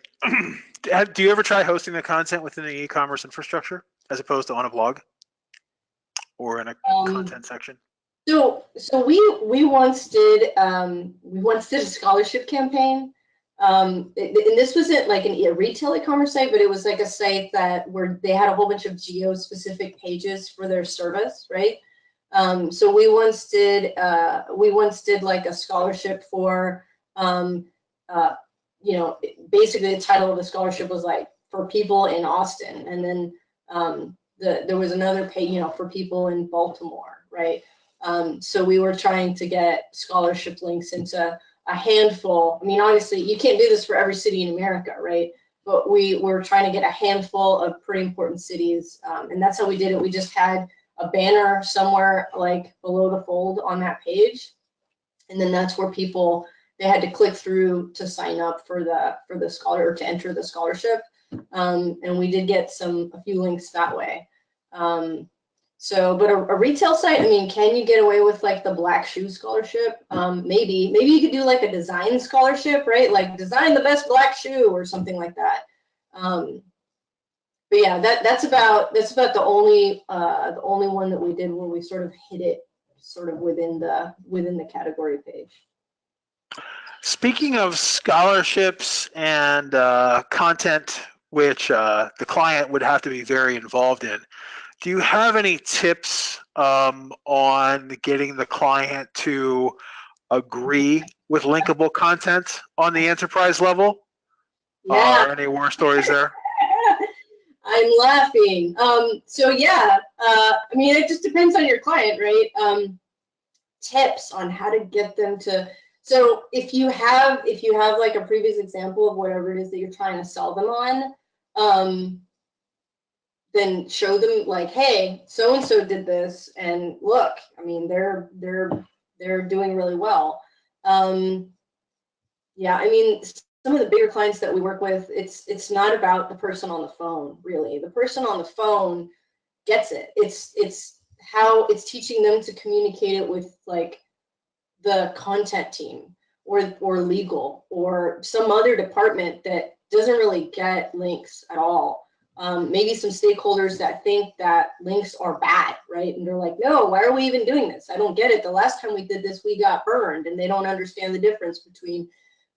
Speaker 1: Do you ever try hosting the content within the e-commerce infrastructure as opposed to on a blog or in a content section?
Speaker 2: So we once did a scholarship campaign. And this wasn't like a retail e-commerce site, but it was like a site where they had a whole bunch of geo-specific pages for their service, right? So we once did like a scholarship for, basically the title of the scholarship was like for people in Austin, and then there was another page, for people in Baltimore, right? So we were trying to get scholarship links into a handful. I mean, obviously you can't do this for every city in America, right? But we were trying to get a handful of pretty important cities, and that's how we did it. We just had a banner somewhere like below the fold on that page. And then that's where people, they had to click through to sign up for the scholar, or to enter the scholarship. And we did get a few links that way. So, but a retail site, I mean, can you get away with like the black shoe scholarship? Maybe you could do like a design scholarship, right? Like design the best black shoe or something like that. But yeah, that's about the only one that we did where we sort of hit it sort of within the category page.
Speaker 1: Speaking of scholarships and content, which the client would have to be very involved in, do you have any tips on getting the client to agree with linkable content on the enterprise level?
Speaker 2: Yeah.
Speaker 1: Any war stories there?
Speaker 2: I'm laughing. So yeah, I mean, it just depends on your client, right? Tips on how to get them to. So if you have like a previous example of whatever it is that you're trying to sell them on, then show them like, hey, so and so did this, and look, I mean, they're doing really well. Yeah, I mean, some of the bigger clients that we work with, it's not about the person on the phone, really. The person on the phone gets it. It's how it's teaching them to communicate it with like the content team or legal or some other department that doesn't really get links at all. Maybe some stakeholders that think that links are bad, right? And they're like, no, why are we even doing this? I don't get it. The last time we did this, we got burned, and they don't understand the difference between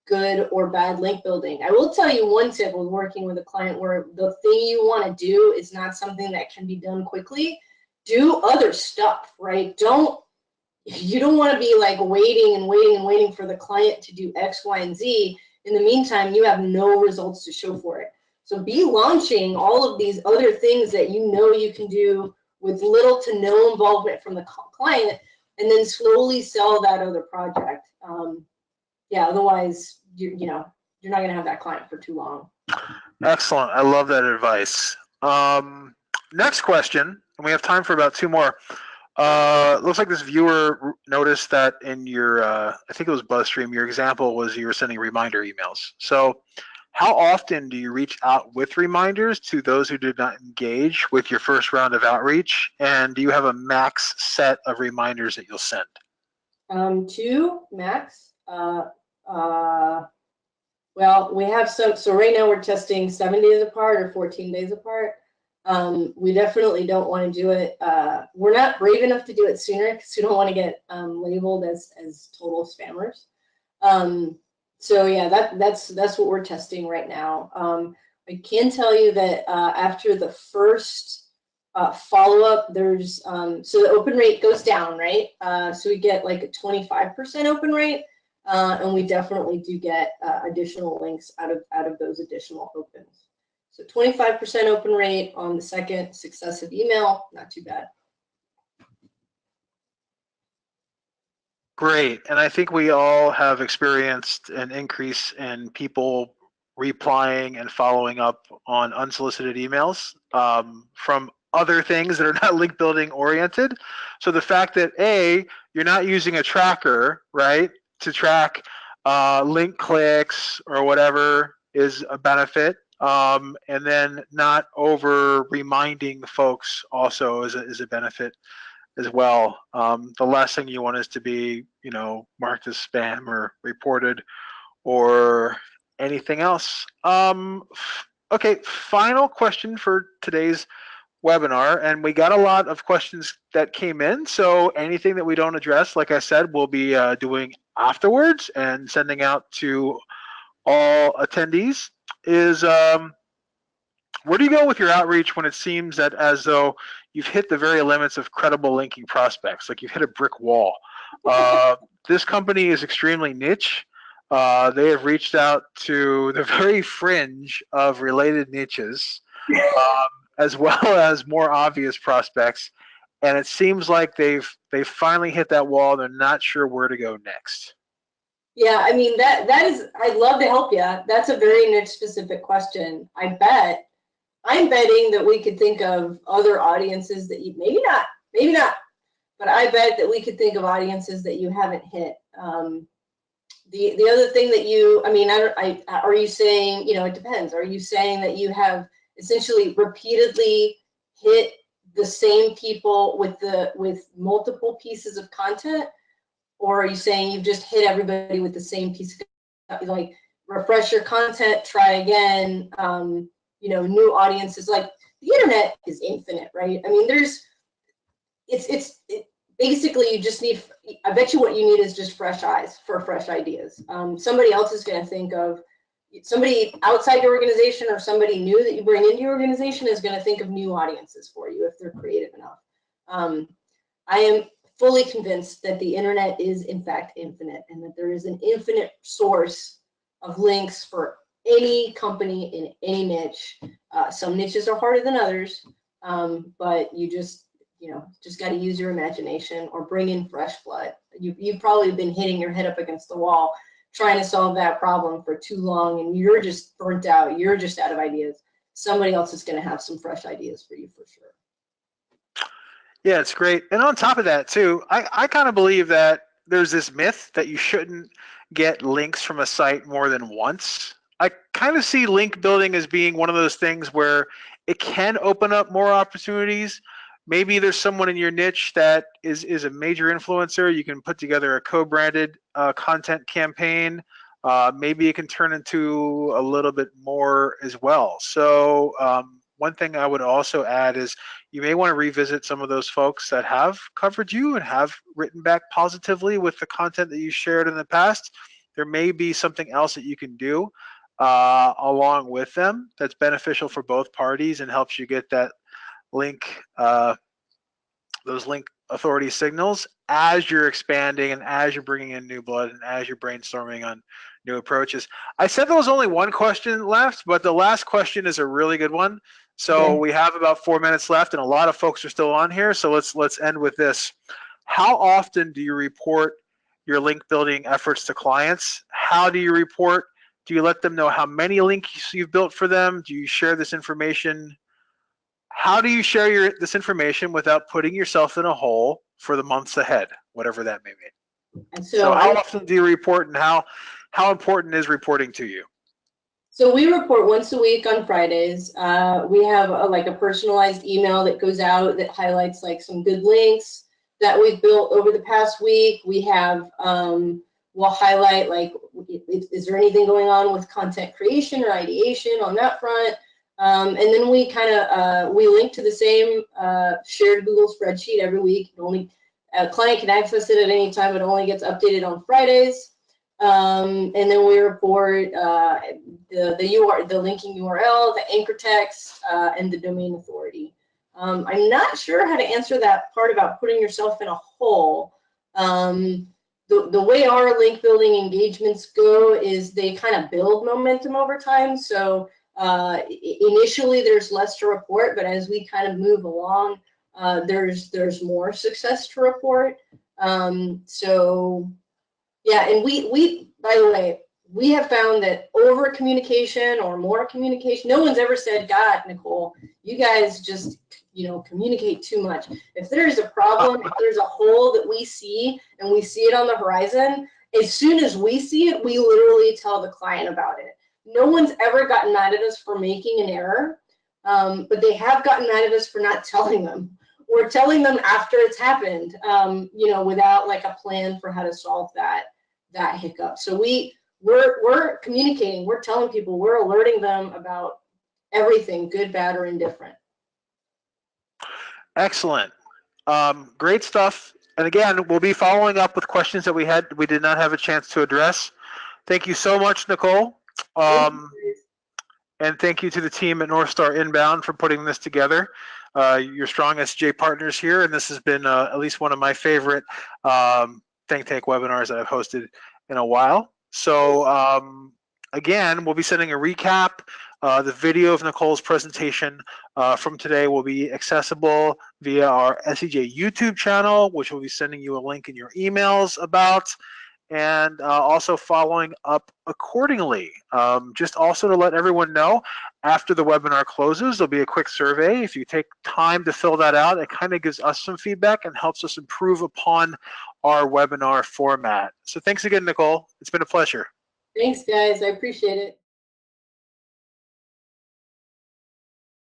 Speaker 2: good or bad link building. I will tell you one tip when working with a client where the thing you want to do is not something that can be done quickly. Do other stuff, right? You don't want to be like waiting and waiting and waiting for the client to do X, Y, and Z. In the meantime, you have no results to show for it. So be launching all of these other things that you know you can do with little to no involvement from the client, and then slowly sell that other project. Yeah, otherwise, you're not going to have that client for too long.
Speaker 1: Excellent. I love that advice. Next question, and we have time for about two more. Looks like this viewer noticed that in your, I think it was BuzzStream, your example was you were sending reminder emails. So how often do you reach out with reminders to those who did not engage with your first round of outreach? And do you have a max set of reminders that you'll send?
Speaker 2: 2 max. Well, we have so right now we're testing 7 days apart or 14 days apart. We definitely don't want to do it. We're not brave enough to do it sooner because we don't want to get labeled as total spammers. So yeah, that's what we're testing right now. I can tell you that after the first follow-up, there's so the open rate goes down, right? So we get like a 25% open rate, and we definitely do get additional links out of those additional opens. So 25% open rate on the second successive email, not too bad.
Speaker 1: Great. And I think we all have experienced an increase in people replying and following up on unsolicited emails from other things that are not link building oriented. So the fact that you're not using a tracker, right, to track link clicks or whatever is a benefit. And then not over reminding folks also is a benefit as well. The last thing you want is to be, marked as spam or reported or anything else. Okay, final question for today's webinar, and we got a lot of questions that came in, so anything that we don't address, like I said, we'll be doing afterwards and sending out to all attendees. Is where do you go with your outreach when it seems that as though you've hit the very limits of credible linking prospects, like you've hit a brick wall? This company is extremely niche. They have reached out to the very fringe of related niches, as well as more obvious prospects. And it seems like they've finally hit that wall. They're not sure where to go next.
Speaker 2: Yeah, I mean, that is, I'd love to help you. That's a very niche specific question. I'm betting that we could think of other audiences that you maybe maybe not, but I bet that we could think of audiences that you haven't hit. The other thing that you, I mean, are you saying, you know, it depends. Are you saying that you have essentially repeatedly hit the same people with multiple pieces of content, or are you saying you've just hit everybody with the same piece of, like, refresh your content, try again, you know, new audiences? Like, the internet is infinite, right? I mean, basically you just need, I bet you what you need is just fresh eyes for fresh ideas. Somebody else is going to think of, somebody outside your organization or somebody new that you bring into your organization is going to think of new audiences for you if they're creative enough. I am fully convinced that the internet is in fact infinite, and that there is an infinite source of links for any company in any niche. Some niches are harder than others, but you just got to use your imagination or bring in fresh blood. You've probably been hitting your head up against the wall trying to solve that problem for too long, and you're just burnt out. You're just out of ideas. Somebody else is going to have some fresh ideas for you for sure.
Speaker 1: Yeah, it's great. And on top of that too, I kind of believe that there's this myth that you shouldn't get links from a site more than once. I kind of see link building as being one of those things where it can open up more opportunities. Maybe there's someone in your niche that is a major influencer. You can put together a co-branded content campaign. Maybe it can turn into a little bit more as well. So one thing I would also add is you may want to revisit some of those folks that have covered you and have written back positively with the content that you shared in the past. There may be something else that you can do along with them that's beneficial for both parties and helps you get that link, those link authority signals as you're expanding and as you're bringing in new blood and as you're brainstorming on new approaches. I said there was only one question left, but the last question is a really good one. So we have about 4 minutes left, and a lot of folks are still on here. So let's end with this. How often do you report your link building efforts to clients? How do you report? Do you let them know how many links you've built for them? Do you share this information? How do you share this information without putting yourself in a hole for the months ahead, whatever that may be?
Speaker 2: And
Speaker 1: so how often do you report, and how important is reporting to you?
Speaker 2: So we report once a week on Fridays. We have a personalized email that goes out that highlights like some good links that we've built over the past week. We have, we'll highlight like, is there anything going on with content creation or ideation on that front? And then we kind of, we link to the same shared Google spreadsheet every week. Only a client can access it at any time. It only gets updated on Fridays. And then we report the linking URL, the anchor text, and the domain authority. I'm not sure how to answer that part about putting yourself in a hole. The way our link building engagements go is they kind of build momentum over time. So initially there's less to report, but as we kind of move along, there's more success to report. So yeah, and we by the way, we have found that over communication or more communication, no one's ever said, God, Nicole, you guys just, communicate too much. If there's a problem, if there's a hole that we see and we see it on the horizon, as soon as we see it, we literally tell the client about it. No one's ever gotten mad at us for making an error, but they have gotten mad at us for not telling them. We're telling them after it's happened, without like a plan for how to solve that hiccup. So we're communicating, we're telling people, we're alerting them about everything, good, bad, or indifferent.
Speaker 1: Excellent. Great stuff. And again, we'll be following up with questions that we did not have a chance to address. Thank you so much, Nicole. And thank you to the team at North Star Inbound for putting this together. You're strong SEJ partners here, and this has been at least one of my favorite Think Tank webinars that I've hosted in a while. So again, we'll be sending a recap. The video of Nicole's presentation from today will be accessible via our SEJ YouTube channel, which will be sending you a link in your emails about, and also following up accordingly. Just also to let everyone know, After the webinar closes, there'll be a quick survey. If you take time to fill that out, it kind of gives us some feedback and helps us improve upon our webinar format. So thanks again, Nicole. It's been a pleasure.
Speaker 2: Thanks, guys. I appreciate it.